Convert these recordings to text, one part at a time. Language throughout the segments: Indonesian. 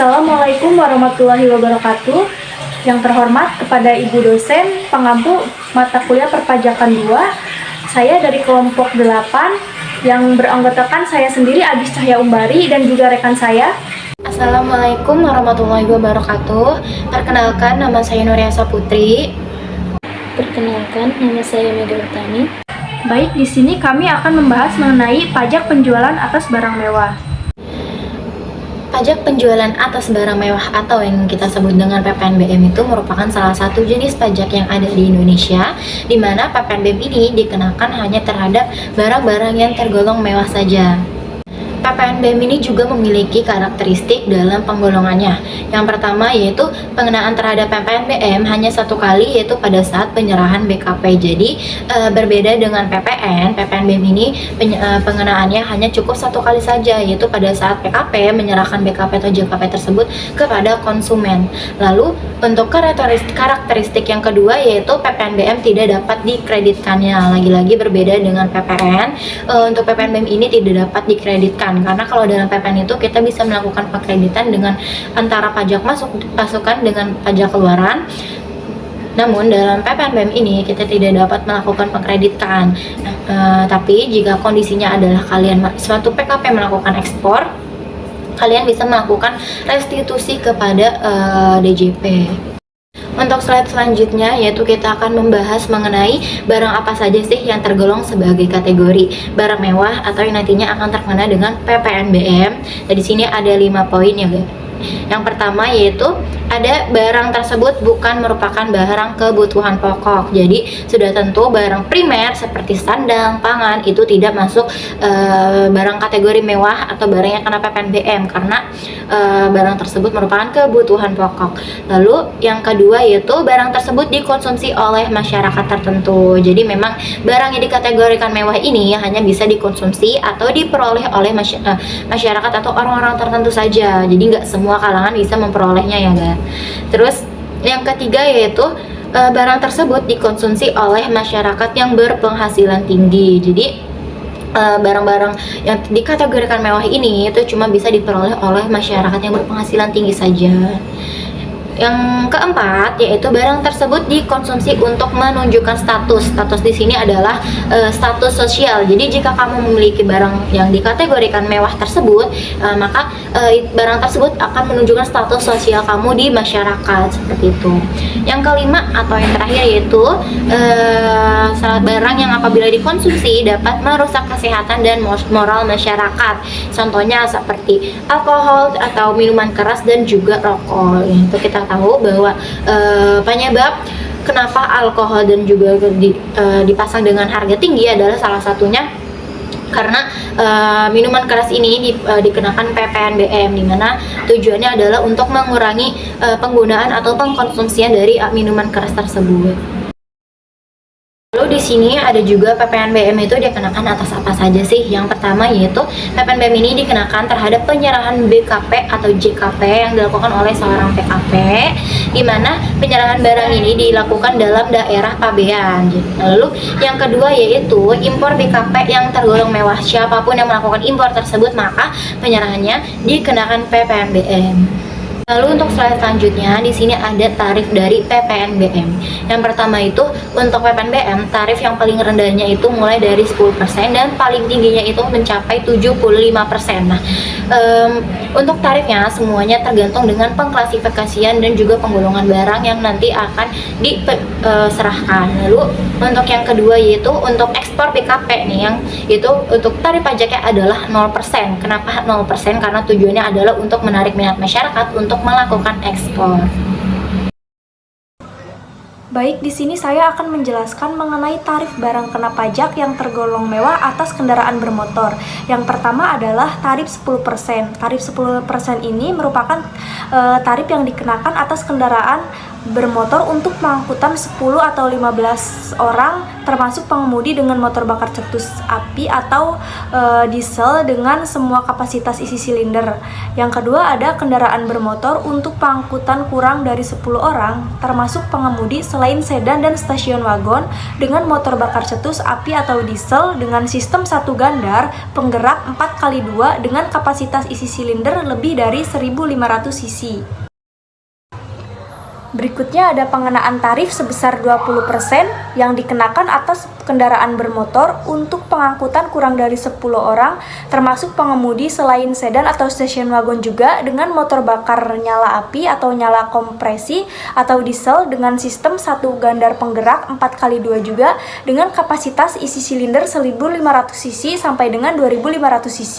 Assalamualaikum warahmatullahi wabarakatuh. Yang terhormat kepada Ibu dosen pengampu mata kuliah perpajakan 2. Saya dari kelompok 8 yang beranggotakan saya sendiri Agis Cahya Umbari dan juga rekan saya. Assalamualaikum warahmatullahi wabarakatuh. Perkenalkan, nama saya Nuriasa Putri. Perkenalkan, nama saya Mega Utami. Baik, di sini kami akan membahas mengenai pajak penjualan atas barang mewah. Pajak penjualan atas barang mewah atau yang kita sebut dengan PPNBM itu merupakan salah satu jenis pajak yang ada di Indonesia, di mana PPNBM ini dikenakan hanya terhadap barang-barang yang tergolong mewah saja. PPNBM ini juga memiliki karakteristik dalam penggolongannya. Yang pertama yaitu pengenaan terhadap PPNBM hanya satu kali, yaitu pada saat penyerahan BKP. Jadi berbeda dengan PPNBM ini pengenaannya hanya cukup satu kali saja, yaitu pada saat PKP menyerahkan BKP atau JKP tersebut kepada konsumen. Lalu untuk karakteristik yang kedua yaitu PPNBM tidak dapat dikreditkannya. Lagi-lagi berbeda dengan PPN. Untuk PPNBM ini tidak dapat dikreditkan, karena kalau dalam PPN itu kita bisa melakukan pengkreditan dengan antara pajak masukan dengan pajak keluaran. Namun dalam PPNBM ini kita tidak dapat melakukan pengkreditan. Tapi jika kondisinya adalah kalian suatu PKP melakukan ekspor, kalian bisa melakukan restitusi kepada DJP. Untuk slide selanjutnya yaitu kita akan membahas mengenai barang apa saja sih yang tergolong sebagai kategori barang mewah atau yang nantinya akan terkena dengan PPNBM. Dan di sini ada 5 poin ya guys. Yang pertama yaitu ada barang tersebut bukan merupakan barang kebutuhan pokok. Jadi sudah tentu barang primer seperti sandang, pangan itu tidak masuk barang kategori mewah atau barang yang kena PPNBM karena barang tersebut merupakan kebutuhan pokok. Lalu yang kedua yaitu barang tersebut dikonsumsi oleh masyarakat tertentu. Jadi memang barang yang dikategorikan mewah ini hanya bisa dikonsumsi atau diperoleh oleh masyarakat atau orang-orang tertentu saja. Jadi nggak semua kalangan bisa memperolehnya ya guys. Terus yang ketiga yaitu barang tersebut dikonsumsi oleh masyarakat yang berpenghasilan tinggi. Jadi barang-barang yang dikategorikan mewah ini itu cuma bisa diperoleh oleh masyarakat yang berpenghasilan tinggi saja. Yang keempat yaitu barang tersebut dikonsumsi untuk menunjukkan status. Status di sini adalah status sosial. Jadi jika kamu memiliki barang yang dikategorikan mewah tersebut, maka barang tersebut akan menunjukkan status sosial kamu di masyarakat seperti itu. Yang kelima atau yang terakhir yaitu barang yang apabila dikonsumsi dapat merusak kesehatan dan moral masyarakat. Contohnya seperti alkohol atau minuman keras dan juga rokok. Itu kita tahu bahwa penyebab kenapa alkohol dan juga dipasang dengan harga tinggi adalah salah satunya karena minuman keras ini dikenakan PPNBM, di mana tujuannya adalah untuk mengurangi penggunaan atau pengkonsumsian dari minuman keras tersebut. Lalu di sini ada juga PPNBM itu dikenakan atas apa saja sih? Yang pertama yaitu PPNBM ini dikenakan terhadap penyerahan BKP atau JKP yang dilakukan oleh seorang PKP, di mana penyerahan barang ini dilakukan dalam daerah pabean. Lalu yang kedua yaitu impor BKP yang tergolong mewah. Siapapun yang melakukan impor tersebut maka penyerahannya dikenakan PPNBM. Lalu untuk slide selanjutnya di sini ada tarif dari PPNBM. Yang pertama itu untuk PPNBM tarif yang paling rendahnya itu mulai dari 10% dan paling tingginya itu mencapai 75%. Nah, untuk tarifnya semuanya tergantung dengan pengklasifikasian dan juga penggolongan barang yang nanti akan diserahkan. Lalu untuk yang kedua yaitu untuk ekspor BKP nih, yang itu untuk tarif pajaknya adalah 0%. Kenapa 0%? Karena tujuannya adalah untuk menarik minat masyarakat untuk melakukan ekspor. Baik, di sini saya akan menjelaskan mengenai tarif barang kena pajak yang tergolong mewah atas kendaraan bermotor. Yang pertama adalah tarif 10%. Tarif 10% ini merupakan tarif yang dikenakan atas kendaraan bermotor untuk pengangkutan 10 atau 15 orang termasuk pengemudi dengan motor bakar cetus api atau diesel dengan semua kapasitas isi silinder. Yang kedua ada kendaraan bermotor untuk pengangkutan kurang dari 10 orang termasuk pengemudi selain sedan dan stasiun wagon dengan motor bakar cetus api atau diesel dengan sistem satu gandar penggerak 4x2 dengan kapasitas isi silinder lebih dari 1500 cc. Berikutnya ada pengenaan tarif sebesar 20% yang dikenakan atas kendaraan bermotor untuk pengangkutan kurang dari 10 orang termasuk pengemudi selain sedan atau station wagon juga dengan motor bakar nyala api atau nyala kompresi atau diesel dengan sistem satu gandar penggerak 4x2 juga dengan kapasitas isi silinder 1500 cc sampai dengan 2500 cc.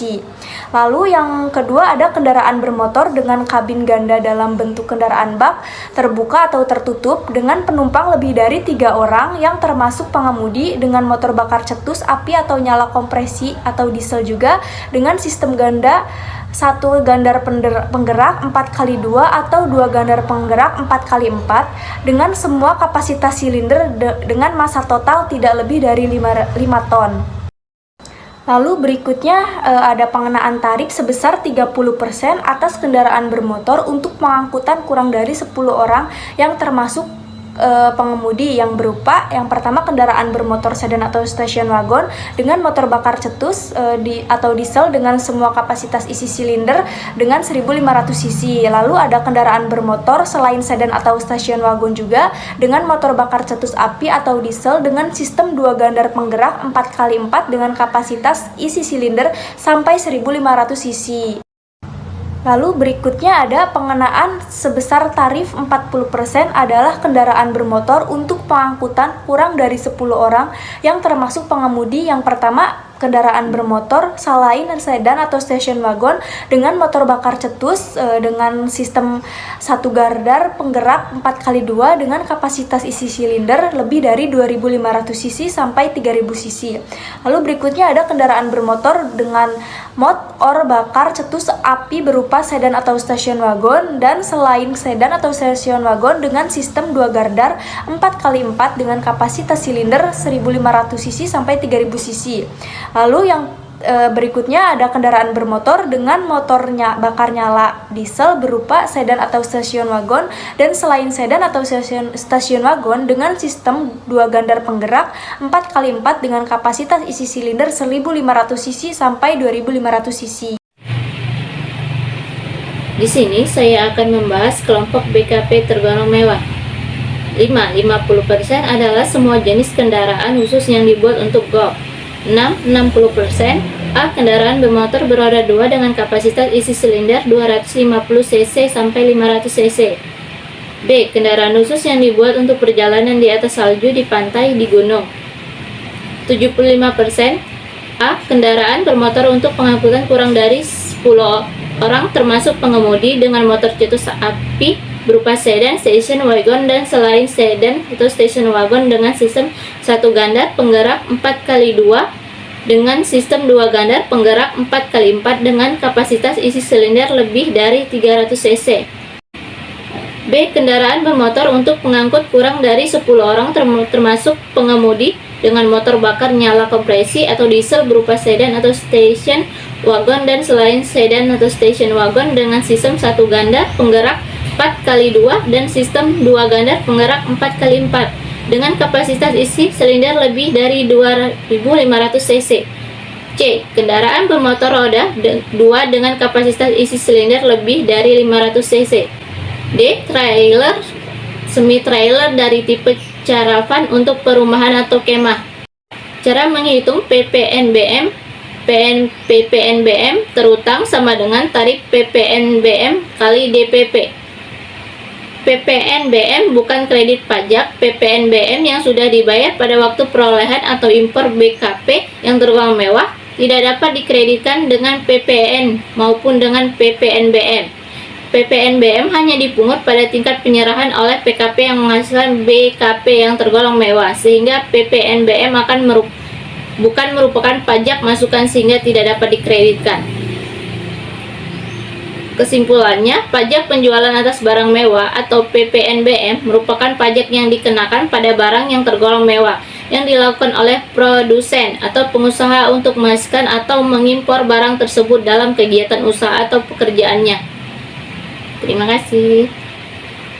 Lalu yang kedua ada kendaraan bermotor dengan kabin ganda dalam bentuk kendaraan bak terbuka atau tertutup dengan penumpang lebih dari 3 orang yang termasuk pengemudi dengan motor bakar cetus api atau nyala kompresi atau diesel juga dengan sistem ganda satu gandar penggerak 4x2 atau dua gandar penggerak 4x4 dengan semua kapasitas silinder dengan massa total tidak lebih dari 5 ton. Lalu berikutnya ada pengenaan tarif sebesar 30% atas kendaraan bermotor untuk pengangkutan kurang dari 10 orang yang termasuk pengemudi yang berupa yang pertama kendaraan bermotor sedan atau station wagon dengan motor bakar cetus atau diesel dengan semua kapasitas isi silinder dengan 1500 cc. Lalu ada kendaraan bermotor selain sedan atau station wagon juga dengan motor bakar cetus api atau diesel dengan sistem dua gandar penggerak 4x4 dengan kapasitas isi silinder sampai 1500 cc. Lalu berikutnya ada pengenaan sebesar tarif 40% adalah kendaraan bermotor untuk pengangkutan kurang dari 10 orang yang termasuk pengemudi yang pertama kendaraan bermotor selain sedan atau station wagon dengan motor bakar cetus dengan sistem satu gardar penggerak 4x2 dengan kapasitas isi silinder lebih dari 2500 cc sampai 3000 cc. Lalu berikutnya ada kendaraan bermotor dengan motor bakar cetus api berupa sedan atau station wagon dan selain sedan atau station wagon dengan sistem dua gardar 4x4 dengan kapasitas silinder 1500 cc sampai 3000 cc. Lalu yang berikutnya ada kendaraan bermotor dengan motornya bakar nyala diesel berupa sedan atau station wagon dan selain sedan atau station wagon dengan sistem dua gandar penggerak 4x4 dengan kapasitas isi silinder 1500 cc sampai 2500 cc. Di sini saya akan membahas kelompok BKP tergolong mewah. 50% adalah semua jenis kendaraan khusus yang dibuat untuk golf. 60% A. Kendaraan bermotor beroda 2 dengan kapasitas isi silinder 250 cc sampai 500 cc. B. Kendaraan khusus yang dibuat untuk perjalanan di atas salju, di pantai, di gunung. 75% A. Kendaraan bermotor untuk pengangkutan kurang dari 10 orang termasuk pengemudi dengan motor cetus api berupa sedan, station wagon dan selain sedan atau station wagon dengan sistem satu gandar penggerak 4x2 dengan sistem dua gandar penggerak 4x4 dengan kapasitas isi silinder lebih dari 300 cc. B. Kendaraan bermotor untuk pengangkut kurang dari 10 orang termasuk pengemudi dengan motor bakar nyala kompresi atau diesel berupa sedan atau station wagon dan selain sedan atau station wagon dengan sistem satu gandar penggerak 4x2 dan sistem dua gandar penggerak 4x4 dengan kapasitas isi silinder lebih dari 2500 cc. C. Kendaraan bermotor roda 2 dengan kapasitas isi silinder lebih dari 500 cc. D. Trailer semi-trailer dari tipe caravan untuk perumahan atau kemah. Cara menghitung PPNBM PPNBM terutang sama dengan tarif PPNBM kali DPP. PPNBM bukan kredit pajak. PPNBM yang sudah dibayar pada waktu perolehan atau impor BKP yang tergolong mewah tidak dapat dikreditkan dengan PPN maupun dengan PPNBM. PPNBM hanya dipungut pada tingkat penyerahan oleh PKP yang menghasilkan BKP yang tergolong mewah, sehingga PPNBM bukan merupakan pajak masukan sehingga tidak dapat dikreditkan. Kesimpulannya, pajak penjualan atas barang mewah atau PPNBM merupakan pajak yang dikenakan pada barang yang tergolong mewah yang dilakukan oleh produsen atau pengusaha untuk menghasilkan atau mengimpor barang tersebut dalam kegiatan usaha atau pekerjaannya. Terima kasih.